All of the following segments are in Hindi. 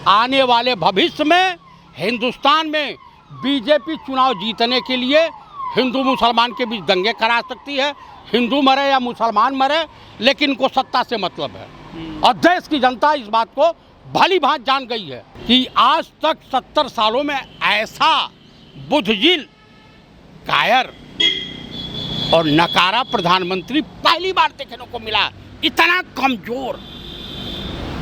आने वाले भविष्य में हिंदुस्तान में बीजेपी चुनाव जीतने के लिए हिंदू मुसलमान के बीच दंगे करा सकती है। हिंदू मरे या मुसलमान मरे, लेकिन इनको सत्ता से मतलब है। और देश की जनता इस बात को भली भांति जान गई है कि आज तक 70 सालों में ऐसा बुद्धिजील, कायर और नकारा प्रधानमंत्री पहली बार देखने को मिला। इतना कमजोर,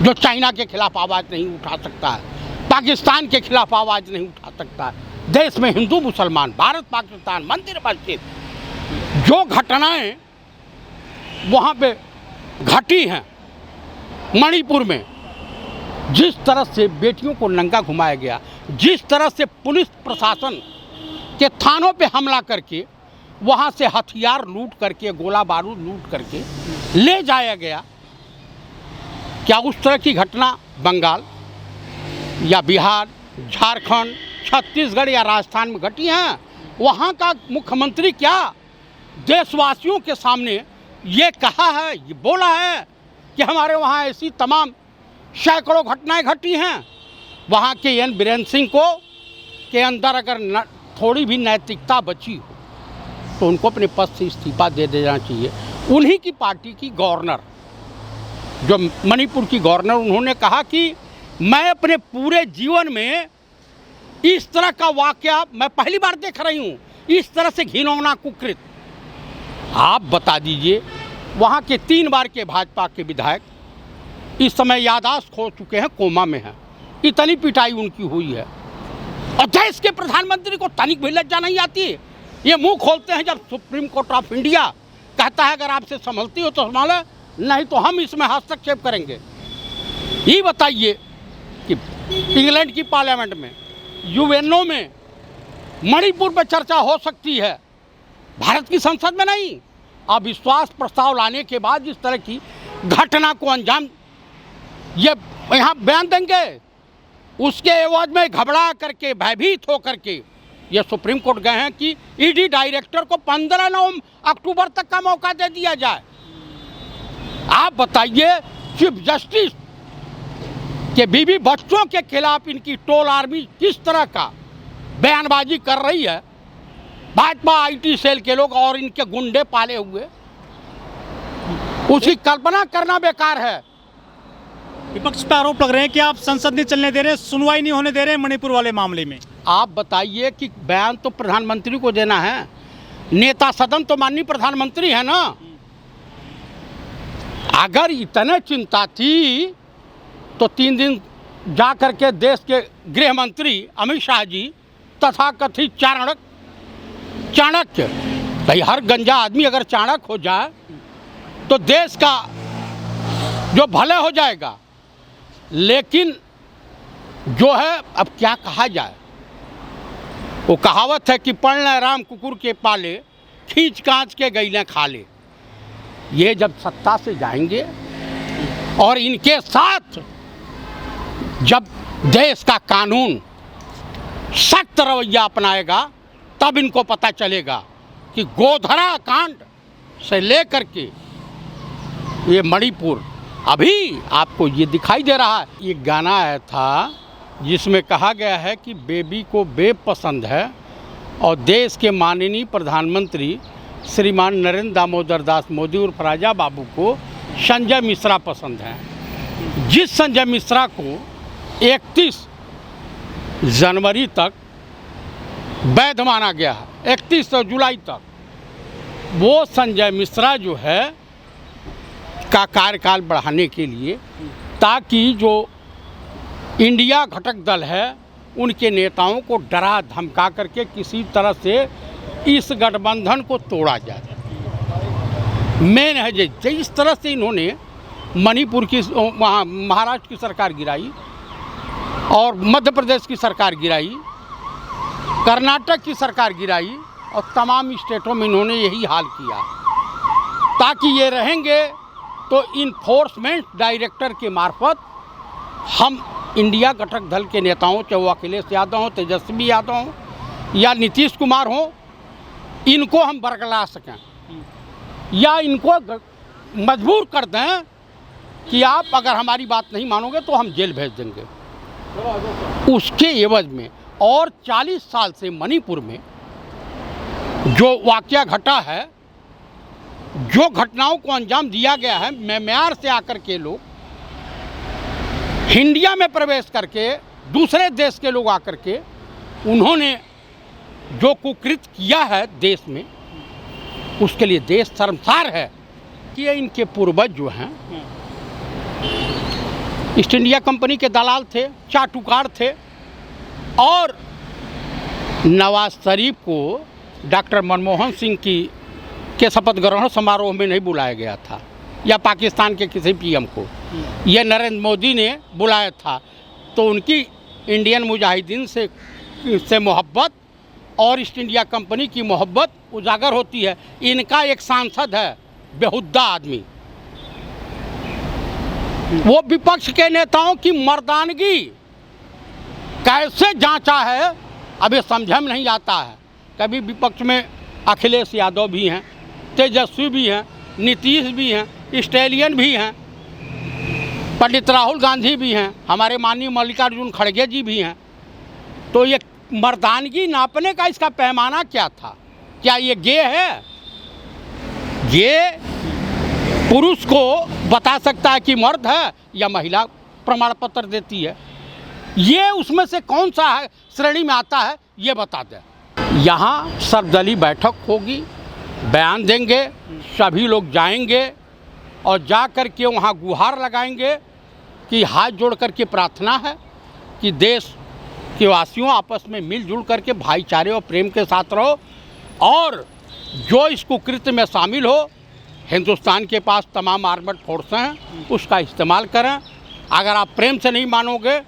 जो चाइना के खिलाफ आवाज़ नहीं उठा सकता है, पाकिस्तान के खिलाफ आवाज़ नहीं उठा सकता है। देश में हिंदू मुसलमान, भारत पाकिस्तान, मंदिर मस्जिद, जो घटनाएं वहाँ पे घटी हैं मणिपुर में, जिस तरह से बेटियों को नंगा घुमाया गया, जिस तरह से पुलिस प्रशासन के थानों पे हमला करके वहाँ से हथियार लूट करके, गोला बारूद लूट करके ले जाया गया, क्या उस तरह की घटना बंगाल या बिहार, झारखंड, छत्तीसगढ़ या राजस्थान में घटी हैं? वहाँ का मुख्यमंत्री क्या देशवासियों के सामने ये कहा है, ये बोला है कि हमारे वहाँ ऐसी तमाम सैकड़ों घटनाएं घटी हैं? वहाँ के एन बीरेन सिंह को के अंदर अगर थोड़ी भी नैतिकता बची हो तो उनको अपने पद से इस्तीफा दे देना चाहिए। उन्हीं की पार्टी की गवर्नर, जो मणिपुर की गवर्नर, उन्होंने कहा कि मैं अपने पूरे जीवन में इस तरह का वाकया मैं पहली बार देख रही हूँ, इस तरह से घिनौना कुकृत। आप बता दीजिए, वहाँ के 3 बार के भाजपा के विधायक इस समय याददाश्त खो चुके हैं, कोमा में हैं। इतनी पिटाई उनकी हुई है और देश के प्रधानमंत्री को तनिक भी लज्जा नहीं आती। ये मुंह खोलते हैं जब सुप्रीम कोर्ट ऑफ इंडिया कहता है अगर आपसे संभलती हो तो संभाले, नहीं तो हम इसमें हस्तक्षेप करेंगे। ये बताइए कि इंग्लैंड की पार्लियामेंट में, यूएनओ में मणिपुर पर चर्चा हो सकती है, भारत की संसद में नहीं। अविश्वास प्रस्ताव लाने के बाद इस तरह की घटना को अंजाम ये यहाँ बयान देंगे, उसके एवज में घबरा करके, भयभीत होकर के ये सुप्रीम कोर्ट गए हैं कि ईडी डायरेक्टर को 15 अक्टूबर तक का मौका दे दिया जाए। आप बताइए, चीफ जस्टिस के बीवी बच्चों के खिलाफ इनकी टोल आर्मी किस तरह का बयानबाजी कर रही है। भाजपा आईटी सेल के लोग और इनके गुंडे पाले हुए, उसकी कल्पना करना बेकार है। विपक्ष पर आरोप लग रहे हैं कि आप संसद नहीं चलने दे रहे, सुनवाई नहीं होने दे रहे मणिपुर वाले मामले में। आप बताइए कि बयान तो प्रधानमंत्री को देना है, नेता सदन तो माननीय प्रधानमंत्री है ना। अगर इतने चिंता थी तो 3 दिन जा करके देश के गृह मंत्री अमित शाह जी तथा कथित चाणक्य, भाई हर गंजा आदमी अगर चाणक्य हो जाए तो देश का जो भले हो जाएगा। लेकिन जो है, अब क्या कहा जाए, वो कहावत है कि पढ़ ले राम कुकुर के पाले, खींच कांच के गईले खा ले। ये जब सत्ता से जाएंगे और इनके साथ जब देश का कानून सख्त रवैया अपनाएगा, तब इनको पता चलेगा कि गोधरा कांड से लेकर के ये मणिपुर, अभी आपको ये दिखाई दे रहा है। ये गाना आया था जिसमें कहा गया है कि बेबी को बेब पसंद है और देश के माननीय प्रधानमंत्री श्रीमान नरेंद्र दामोदर दास मोदी और राजा बाबू को संजय मिश्रा पसंद है। जिस संजय मिश्रा को 31 जनवरी तक वैध माना गया है, 31 जुलाई तक, वो संजय मिश्रा जो है का कार्यकाल बढ़ाने के लिए, ताकि जो इंडिया घटक दल है उनके नेताओं को डरा धमका करके किसी तरह से इस गठबंधन को तोड़ा जाए। मेन है जिस तरह से इन्होंने मणिपुर की, वहाँ महाराष्ट्र की सरकार गिराई और मध्य प्रदेश की सरकार गिराई, कर्नाटक की सरकार गिराई और तमाम स्टेटों में इन्होंने यही हाल किया, ताकि ये रहेंगे तो इन्फोर्समेंट डायरेक्टर के मार्फत हम इंडिया घटक दल के नेताओं, चाहे वो अखिलेश यादव हों, तेजस्वी यादव हों या नीतीश कुमार हों, इनको हम बरगला सकें या इनको मजबूर कर दें कि आप अगर हमारी बात नहीं मानोगे तो हम जेल भेज देंगे। उसके एवज में और 40 साल से मणिपुर में जो वाकया घटा है, जो घटनाओं को अंजाम दिया गया है, म्यांमार से आकर के लोग इंडिया में प्रवेश करके दूसरे देश के लोग आकर के उन्होंने जो कुकृत किया है देश में, उसके लिए देश शर्मसार है कि इनके पूर्वज जो हैं ईस्ट इंडिया कंपनी के दलाल थे, चाटुकार थे और नवाज शरीफ को डॉक्टर मनमोहन सिंह के शपथ ग्रहण समारोह में नहीं बुलाया गया था या पाकिस्तान के किसी पीएम को, यह नरेंद्र मोदी ने बुलाया था। तो उनकी इंडियन मुजाहिदीन से मोहब्बत और ईस्ट इंडिया कंपनी की मोहब्बत उजागर होती है। इनका एक सांसद है बेहुद्दा आदमी, वो विपक्ष के नेताओं की मर्दानगी कैसे जांचा है अब ये समझ में नहीं आता है। कभी विपक्ष में अखिलेश यादव भी हैं, तेजस्वी भी हैं, नीतीश भी हैं, स्टैलियन भी हैं, पंडित राहुल गांधी भी हैं, हमारे माननीय मल्लिकार्जुन खड़गे जी भी हैं। तो ये मर्दानगी नापने का इसका पैमाना क्या था? क्या ये गे है? ये पुरुष को बता सकता है कि मर्द है या महिला प्रमाण पत्र देती है? ये उसमें से कौन सा है श्रेणी में आता है, ये बता दें। यहाँ सर्वदलीय बैठक होगी, बयान देंगे, सभी लोग जाएंगे और जा कर के वहाँ गुहार लगाएंगे कि हाथ जोड़ करके प्रार्थना है कि देश के वासियों आपस में मिलजुल करके भाईचारे और प्रेम के साथ रहो और जो इस कुकृत्य में शामिल हो, हिंदुस्तान के पास तमाम आर्मड फोर्स हैं, उसका इस्तेमाल करें। अगर आप प्रेम से नहीं मानोगे,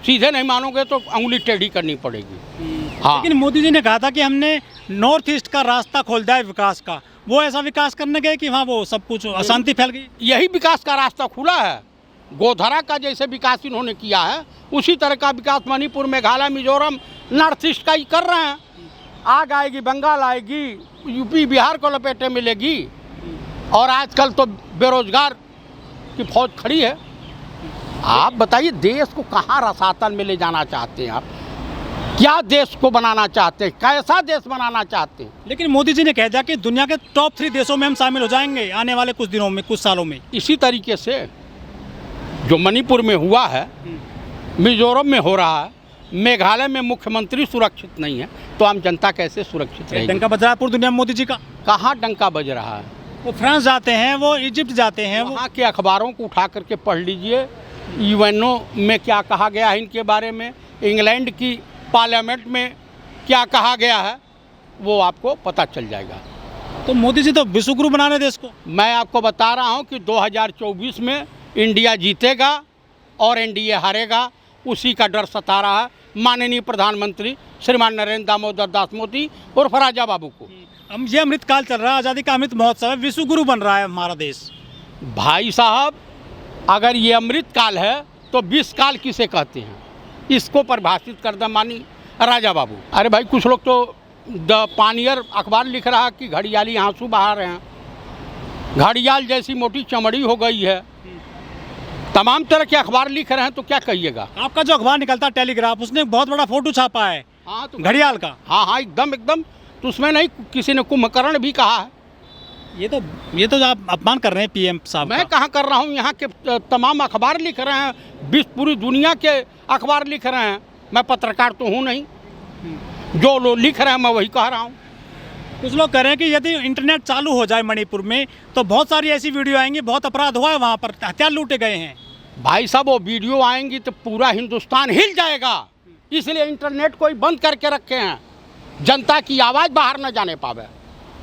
सीधे नहीं मानोगे तो उंगली टेढ़ी करनी पड़ेगी। हाँ, लेकिन मोदी जी ने कहा था कि हमने नॉर्थ ईस्ट का रास्ता खोल दिया है विकास का। वो ऐसा विकास करने गए कि वहाँ वो सब कुछ अशांति फैल गई। यही विकास का रास्ता खुला है। गोधरा का जैसे विकास इन्होंने किया है, उसी तरह का विकास मणिपुर, मेघालय, मिजोरम, नॉर्थ ईस्ट का ही कर रहे हैं। आग आएगी, बंगाल आएगी, यूपी बिहार को लपेटे मिलेगी और आजकल तो बेरोजगार की फौज खड़ी है। आप बताइए देश को कहाँ रसातल में ले जाना चाहते हैं आप? क्या देश को बनाना चाहते हैं? कैसा देश बनाना चाहते हैं? लेकिन मोदी जी ने कह दिया कि दुनिया के टॉप 3 देशों में हम शामिल हो जाएंगे आने वाले कुछ दिनों में, कुछ सालों में। इसी तरीके से जो मणिपुर में हुआ है, मिजोरम में हो रहा है, मेघालय में मुख्यमंत्री सुरक्षित नहीं है, तो आम जनता कैसे सुरक्षित रहेगी? डंका बज रहा है पूरी दुनिया में मोदी जी का। कहाँ डंका बज रहा है? वो फ्रांस जाते हैं, वो इजिप्ट जाते हैं, वहाँ के अखबारों को उठा करके पढ़ लीजिए। यूएनओ में क्या कहा गया है इनके बारे में, इंग्लैंड की पार्लियामेंट में क्या कहा गया है, वो आपको पता चल जाएगा। तो मोदी जी तो विश्वगुरु बना रहे देश को। मैं आपको बता रहा हूँ कि 2024 में इंडिया जीतेगा और एनडीए हारेगा, उसी का डर सता रहा है माननीय प्रधानमंत्री श्रीमान नरेंद्र दामोदर दास मोदी और राजा बाबू को। हम ये अमृत काल चल रहा है, आज़ादी का अमृत महोत्सव है, विश्वगुरु बन रहा है हमारा देश। भाई साहब, अगर ये अमृत काल है तो 20 काल किसे कहते हैं? इसको परिभाषित कर दे मानी राजा बाबू। अरे भाई, कुछ लोग तो द पानियर अखबार लिख रहा है कि घड़ियाली आंसू बहा रहे हैं। घड़ियाल जैसी मोटी चमड़ी हो गई है, तमाम तरह के अखबार लिख रहे हैं, तो क्या कहिएगा? आपका जो अखबार निकलता है टेलीग्राफ, उसने बहुत बड़ा फोटो छापा है। हाँ, तो घड़ियाल का। हाँ हाँ, एकदम एकदम। तो उसमें नहीं, किसी ने कुंभकर्ण भी कहा है। ये तो आप अपमान कर रहे हैं पीएम साहब। मैं कहाँ कर रहा हूँ? यहाँ के तमाम अखबार लिख रहे हैं, पूरी दुनिया के अखबार लिख रहे हैं। मैं पत्रकार तो हूँ नहीं, जो लोग लिख रहे हैं मैं वही कह रहा हूँ। कुछ लोग कह रहे हैं कि यदि इंटरनेट चालू हो जाए मणिपुर में तो बहुत सारी ऐसी वीडियो आएंगी, बहुत अपराध हुआ है वहाँ पर, हथियार लूटे गए हैं। भाई साहब, वो वीडियो आएंगी तो पूरा हिंदुस्तान हिल जाएगा, इसलिए इंटरनेट को ही बंद करके रखे हैं, जनता की आवाज़ बाहर न जाने पावे।